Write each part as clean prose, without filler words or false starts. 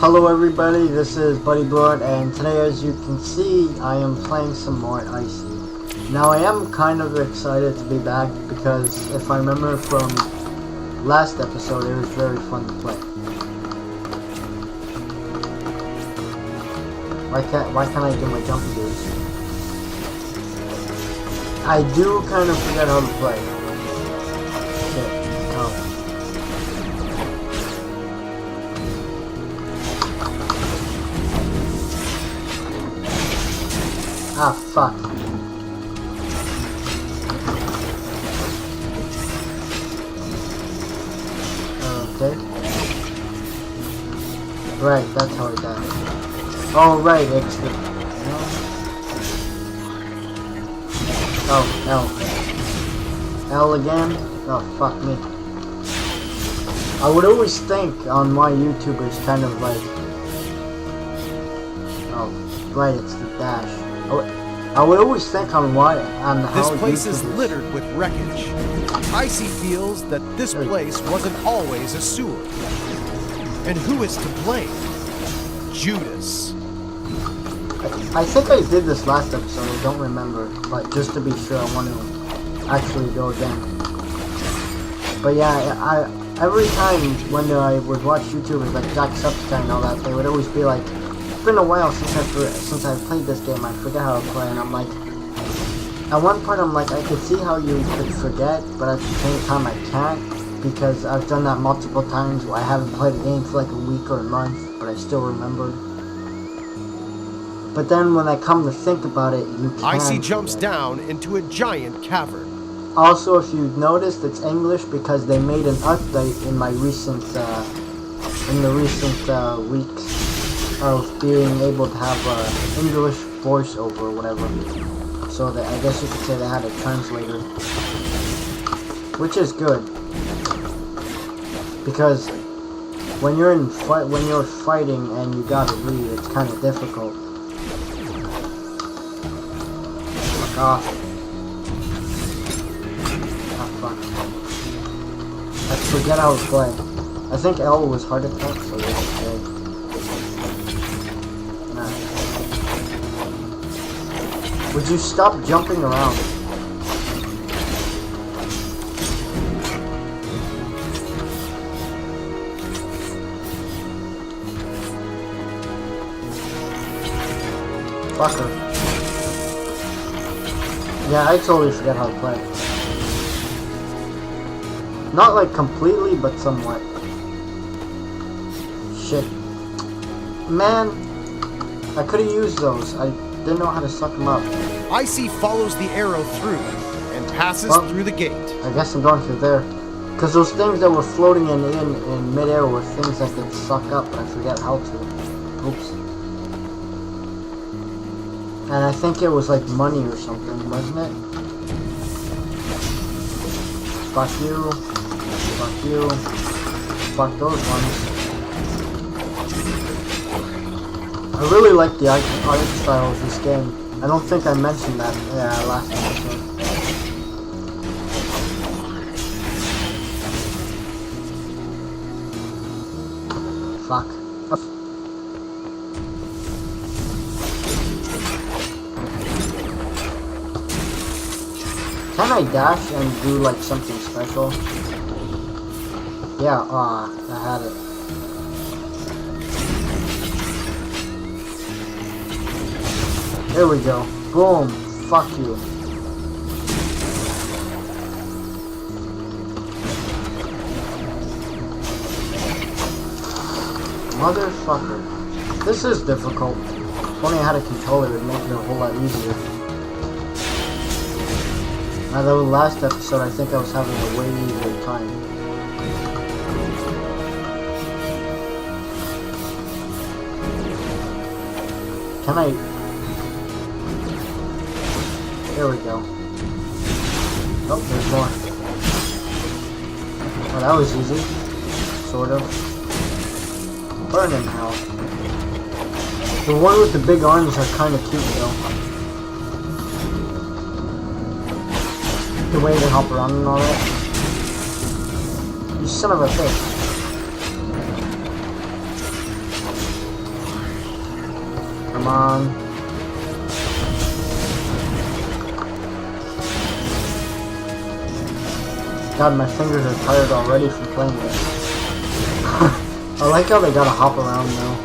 Hello everybody, this is Buddy Blood, and today, as you can see, I am playing some more ICEY. Now I am kind of excited to be back because if I remember from last episode, it was very fun to play. Why can't I do my jump skills? I do kind of forget how to play. Shit. Oh. Ah, fuck. Okay. Right, that's how I got it. Oh, right, it's the... Oh, L. L again? Oh, fuck me. I would always think on my YouTubers kind of like... Oh, right, it's the dash. I would always think on how this place YouTubers... is littered with wreckage. ICEY feels that this place wasn't always a sewer. And who is to blame? Judas. I think I did this last episode, I don't remember, but just to be sure, I want to actually go again. But yeah, every time when I would watch YouTubers like Jacksepticeye and all that, they would always be like, it's been a while since I've played this game, I forget how to play, and I'm like, at one point I'm like, I could see how you could forget, but at the same time I can't, because I've done that multiple times where I haven't played a game for like a week or a month, but I still remembered. But then when I come to think about it, you can ICEY jumps down into a giant cavern. Also, if you've noticed, it's English because they made an update in my recent, weeks of being able to have English voiceover or whatever. So that I guess you could say they had a translator, which is good because when you're fighting and you gotta read, it's kind of difficult. Fuck off! Ah, fuck! I forget how to play. I think L was hard to touch, so it's okay. Would you stop jumping around? Fucker. Yeah, I totally forget how to play. Not like completely, but somewhat. Shit. Man, I could have used those. I didn't know how to suck them up. ICEY follows the arrow through and passes through the gate. I guess I'm going through there. Because those things that were floating in midair were things I could suck up, but I forget how to. Oops. And I think it was like money or something, wasn't it? Fuck you. Fuck you. Fuck those ones. I really like the art style of this game. I don't think I mentioned that last episode. Fuck. Can I dash and do like something special? Yeah, I had it. There we go. Boom. Fuck you. Motherfucker. This is difficult. If only I had a controller, it would make it a whole lot easier. Now, the last episode, I think I was having a way easier time. Can I... There we go. Oh, there's more. Oh, that was easy. Sort of. Burn him, hell. The one with the big arms are kind of cute, though. The way they hop around and all that. You son of a bitch. Come on. God, my fingers are tired already from playing this. I like how they gotta hop around now.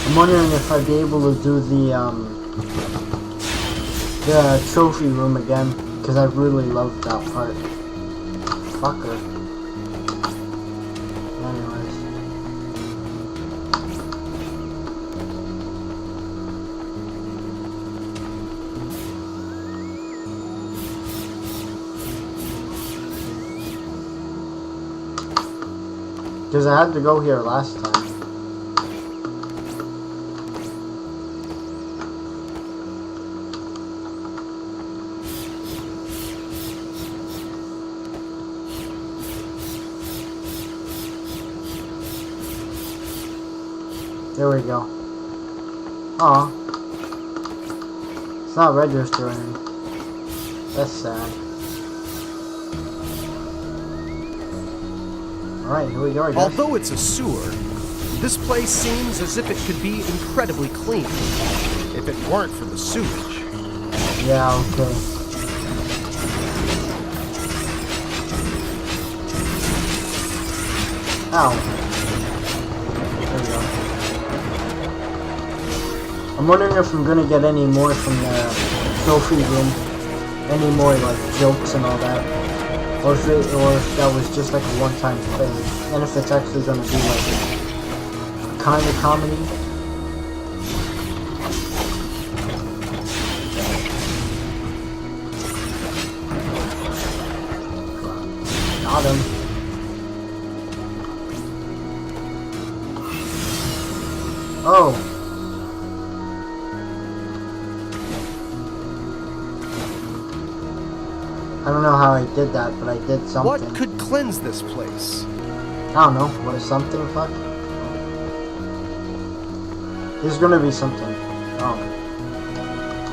I'm wondering if I'd be able to do the trophy room again, because I really loved that part. Fucker. Anyways. Because I had to go here last time. There we go. Aw. It's not registering. That's sad. Alright, here we go, I guess. Although it's a sewer, this place seems as if it could be incredibly clean if it weren't for the sewage. Yeah, okay. Ow. There we go. I'm wondering if I'm gonna get any more from the trophy room. Any more, like, jokes and all that. Or if that was just like a one-time thing. And if it's actually gonna be like a kind of comedy. Got him. Oh. I don't know how I did that, but I did something. What could cleanse this place? I don't know. What is something? Fuck. There's gonna be something. Oh.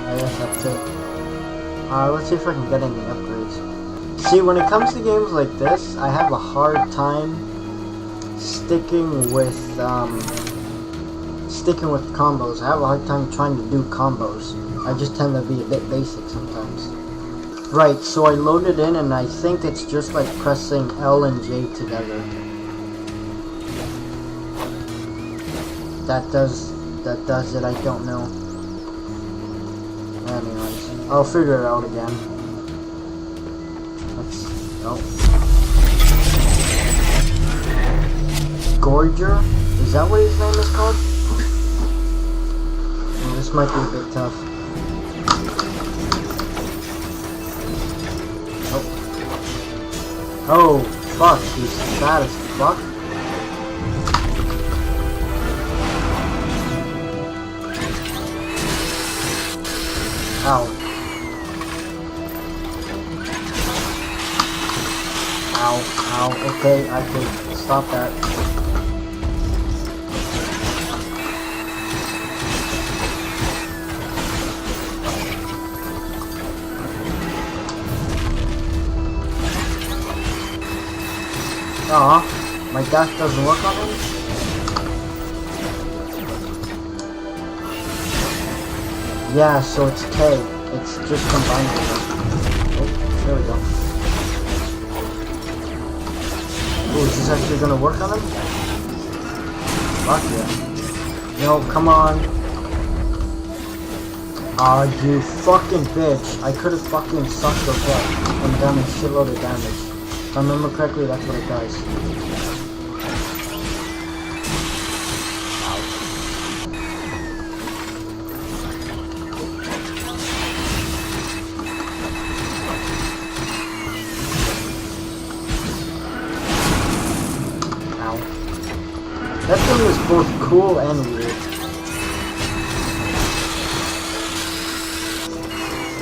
I guess that's it. Let's see if I can get any upgrades. See, when it comes to games like this, I have a hard time sticking with combos. I have a hard time trying to do combos. I just tend to be a bit basic sometimes. Right, so I loaded in and I think it's just like pressing L and J together. That does it, I don't know. Anyways, I'll figure it out again. Let's go. Gorger? Is that what his name is called? Well, this might be a bit tough. Oh, fuck, he's fat as fuck. Ow. Ow, ow, okay, I can stop that. Aw, my dash doesn't work on him? Yeah, so it's K. It's just combined with it. Oh, there we go. Oh, is this actually gonna work on him? Fuck yeah. No, come on. Aw, you fucking bitch. I could've fucking sucked your butt and done a shitload of damage. If I remember correctly, that's what it does. Ow. That thing is both cool and weird.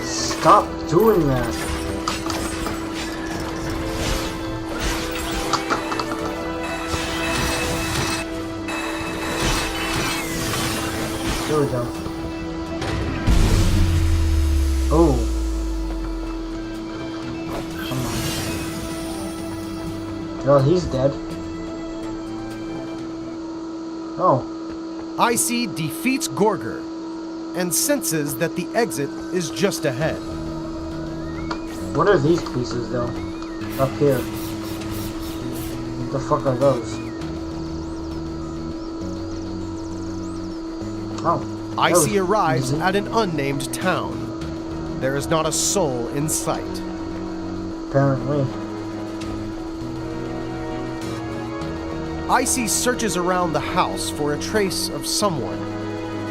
Stop doing that. There we go. Oh. Come on. Well, he's dead. Oh. ICEY defeats Gorger and senses that the exit is just ahead. What are these pieces, though? Up here. What the fuck are those? Oh. ICEY arrives at an unnamed town. There is not a soul in sight. Apparently. ICEY searches around the house for a trace of someone,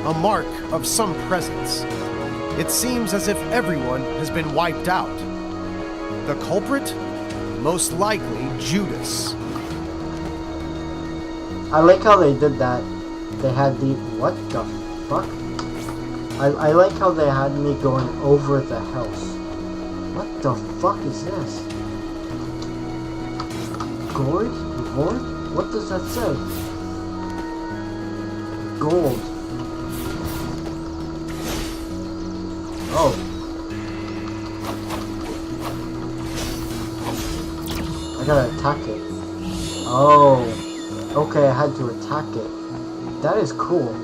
a mark of some presence. It seems as if everyone has been wiped out. The culprit? Most likely Judas. I like how they did that. They had the... What the fuck? I like how they had me going over the house. What the fuck is this? Gold? Gold? What does that say? Gold. Oh. I gotta attack it. Oh. Okay, I had to attack it. That is cool.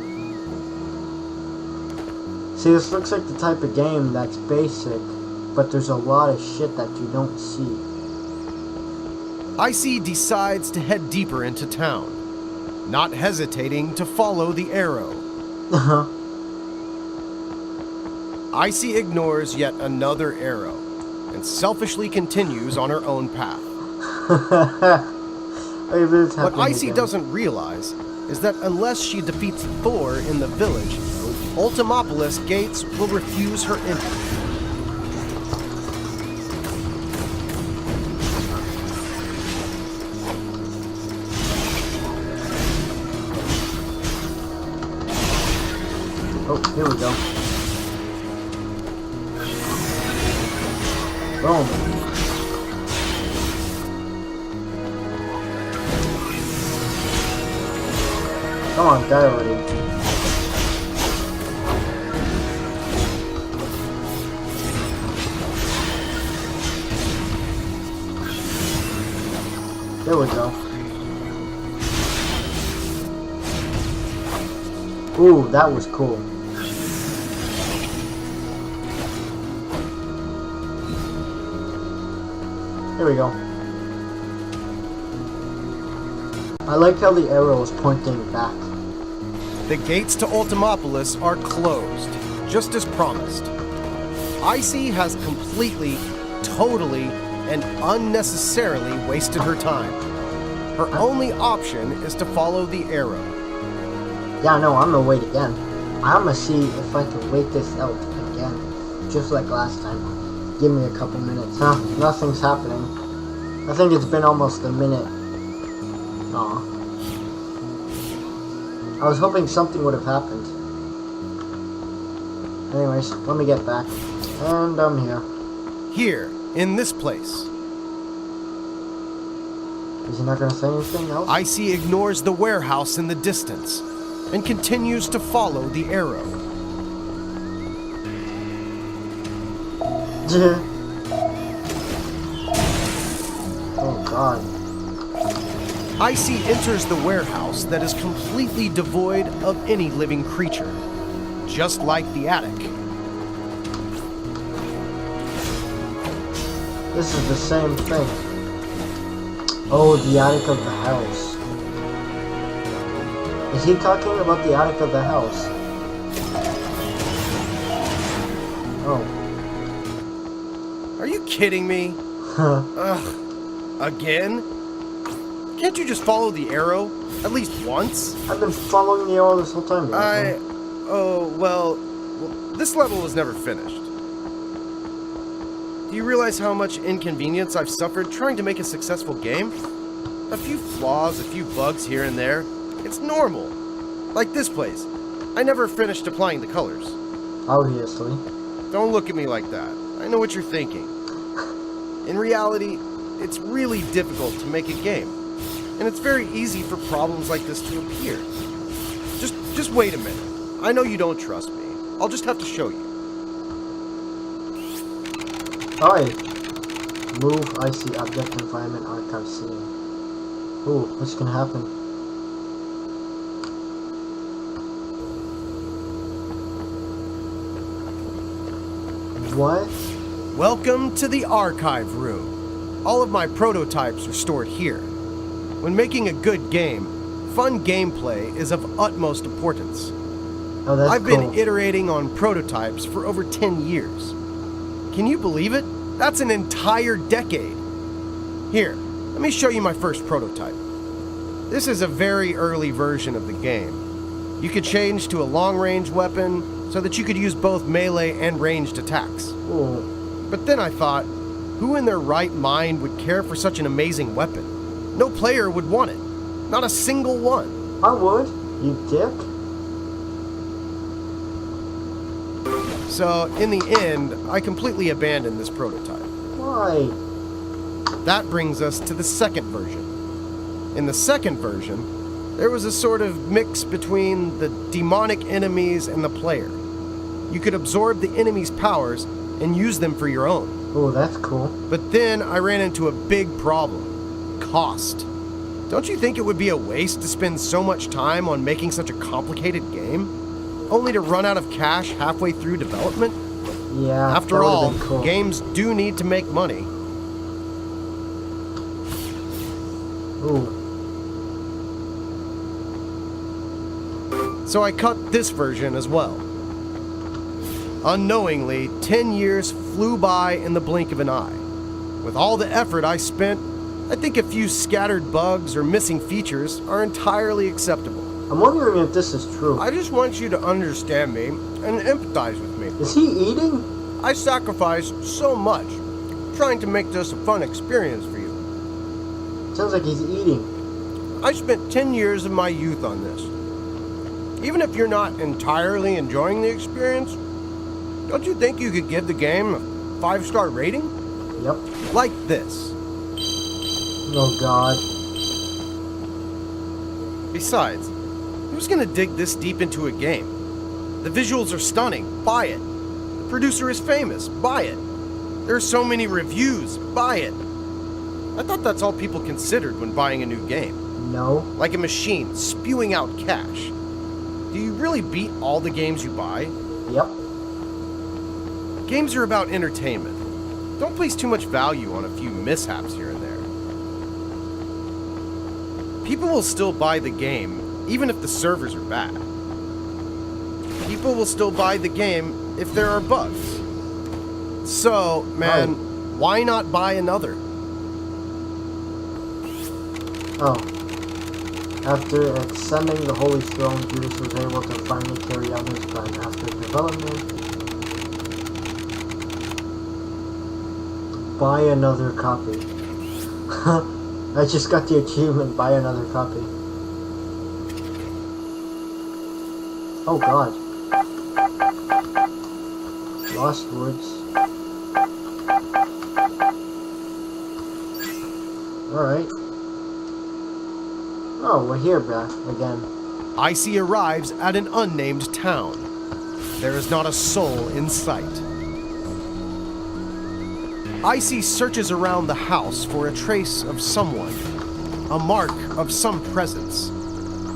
See, this looks like the type of game that's basic, but there's a lot of shit that you don't see. ICEY decides to head deeper into town, not hesitating to follow the arrow. ICEY ignores yet another arrow and selfishly continues on her own path. What ICEY doesn't realize is that unless she defeats Thor in the village, Ultimopolis gates will refuse her entry. Oh, here we go. Boom. Come on, die already. There we go. Ooh, that was cool. Here we go. I like how the arrow is pointing back. The gates to Ultimopolis are closed, just as promised. ICEY has completely, totally, and unnecessarily wasted her time. Her only option is to follow the arrow. Yeah, no, I'm gonna wait again. I'm gonna see if I can wait this out again. Just like last time. Give me a couple minutes. Huh? Nothing's happening. I think it's been almost a minute. Aw. I was hoping something would have happened. Anyways, let me get back. And I'm here. Here, in this place. Is he not gonna say anything else? ICEY ignores the warehouse in the distance and continues to follow the arrow. Oh god. ICEY enters the warehouse that is completely devoid of any living creature, just like the attic. This is the same thing. Oh, the attic of the house. Is he talking about the attic of the house? Oh. Are you kidding me? Ugh. Again? Can't you just follow the arrow? At least once? I've been following the arrow this whole time. Well, this level was never finished. Do you realize how much inconvenience I've suffered trying to make a successful game? A few flaws, a few bugs here and there. It's normal. Like this place. I never finished applying the colors. Obviously. Don't look at me like that. I know what you're thinking. In reality, it's really difficult to make a game. And it's very easy for problems like this to appear. Just wait a minute. I know you don't trust me. I'll just have to show you. Alright. Move, ICEY, object, environment, archive, scene. Ooh, what's gonna happen? What? Welcome to the archive room. All of my prototypes are stored here. When making a good game, fun gameplay is of utmost importance. Oh, that's I've cool. been iterating on prototypes for over 10 years. Can you believe it? That's an entire decade. Here, let me show you my first prototype. This is a very early version of the game. You could change to a long-range weapon so that you could use both melee and ranged attacks. Ooh. But then I thought, who in their right mind would care for such an amazing weapon? No player would want it. Not a single one. I would, you dick. So, in the end, I completely abandoned this prototype. Why? That brings us to the second version. In the second version, there was a sort of mix between the demonic enemies and the player. You could absorb the enemy's powers and use them for your own. Oh, that's cool. But then I ran into a big problem. Cost. Don't you think it would be a waste to spend so much time on making such a complicated game? Only to run out of cash halfway through development? Yeah, After that would've all, been cool. games do need to make money. Ooh. So I cut this version as well. Unknowingly, 10 years flew by in the blink of an eye. With all the effort I spent, I think a few scattered bugs or missing features are entirely acceptable. I'm wondering if this is true. I just want you to understand me and empathize with me. Is he eating? I sacrificed so much trying to make this a fun experience for you. Sounds like he's eating. I spent 10 years of my youth on this. Even if you're not entirely enjoying the experience, don't you think you could give the game a 5-star rating? Yep. Like this. Oh, God. Besides, who's gonna dig this deep into a game? The visuals are stunning, buy it. The producer is famous, buy it. There are so many reviews, buy it. I thought that's all people considered when buying a new game. No. Like a machine spewing out cash. Do you really beat all the games you buy? Yep. Games are about entertainment. Don't place too much value on a few mishaps here and there. People will still buy the game, even if the servers are bad. People will still buy the game if there are bugs. So, man, why not buy another? Oh. After ascending the Holy Throne, Judas was able to finally carry out his plan. After development, buy another copy. I just got the achievement, buy another copy. Oh God. Lost Woods. Alright. Oh, we're here back again. ICEY arrives at an unnamed town. There is not a soul in sight. ICEY searches around the house for a trace of someone, a mark of some presence.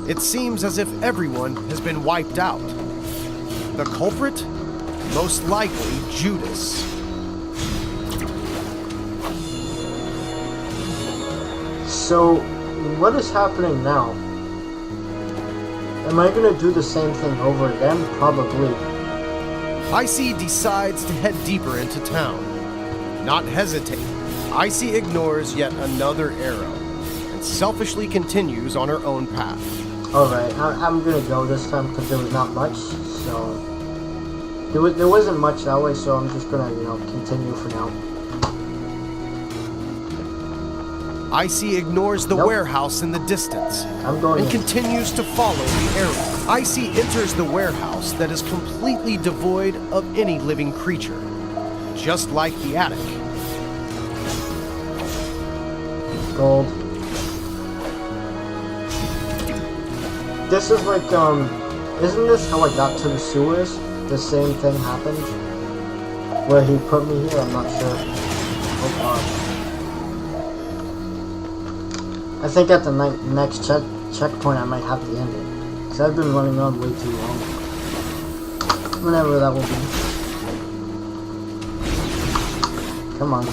It seems as if everyone has been wiped out. The culprit? Most likely Judas. So, what is happening now? Am I gonna do the same thing over again? Probably. ICEY decides to head deeper into town. Not hesitating, ICEY ignores yet another arrow and selfishly continues on her own path. Alright, I'm gonna go this time because there was not much, so... There wasn't much that way, so I'm just gonna, continue for now. ICEY ignores the warehouse in the distance I'm going and in. continues to follow the arrow. ICEY enters the warehouse that is completely devoid of any living creature, just like the attic. Gold. This is like, isn't this how I got to the sewers? The same thing happened? Where he put me here? I'm not sure. Oh God. I think at the next checkpoint I might have to end it. Because I've been running around way too long. Whenever that will be. Come on.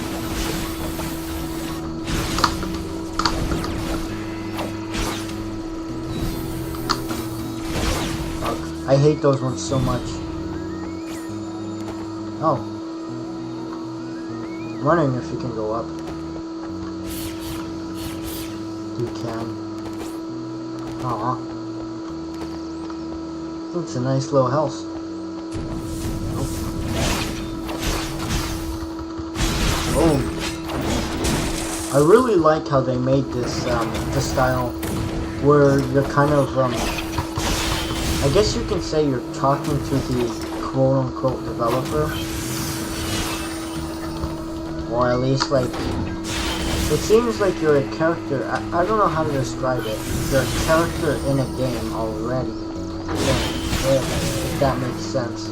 Fuck. I hate those ones so much. Oh. I'm wondering if you can go up. You can. Aw. It's a nice little house. Oh. I really like how they made this, the style where you're kind of, I guess you can say you're talking to the quote-unquote developer. Or at least, like, it seems like you're a character. I don't know how to describe it. You're a character in a game already. If that makes sense.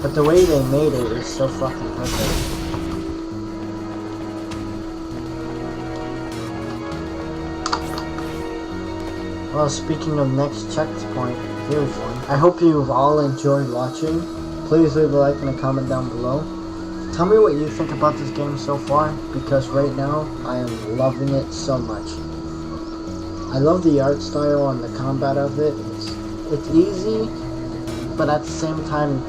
But the way they made it is so fucking perfect. Well, speaking of next checkpoint, here's one. I hope you've all enjoyed watching. Please leave a like and a comment down below. Tell me what you think about this game so far, because right now, I am loving it so much. I love the art style and the combat of it. It's easy, but at the same time,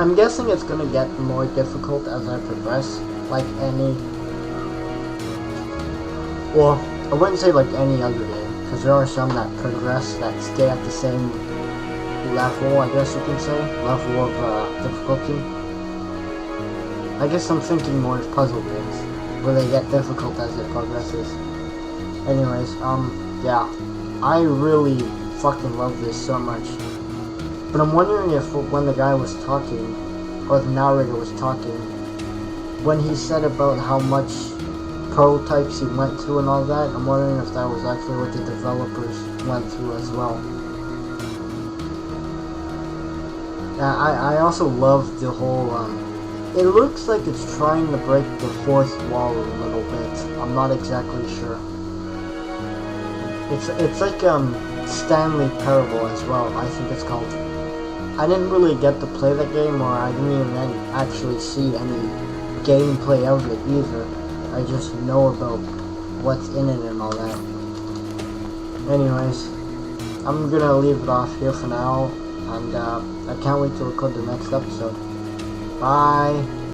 I'm guessing it's gonna get more difficult as I progress, like any... Well, I wouldn't say like any other game, because there are some that progress, that stay at the same level, I guess you can say, level of difficulty. I guess I'm thinking more of puzzle games, where they get difficult as it progresses. Anyways, yeah, I really fucking love this so much. But I'm wondering if when the guy was talking, or the narrator was talking, when he said about how much prototypes he went through and all that, I'm wondering if that was actually what the developers went through as well. I also love the whole, it looks like it's trying to break the fourth wall a little bit. I'm not exactly sure. It's like, Stanley Parable as well, I think it's called. I didn't really get to play that game, or I didn't even actually see any gameplay of it either. I just know about what's in it and all that. Anyways, I'm gonna leave it off here for now, and I can't wait to record the next episode. Bye!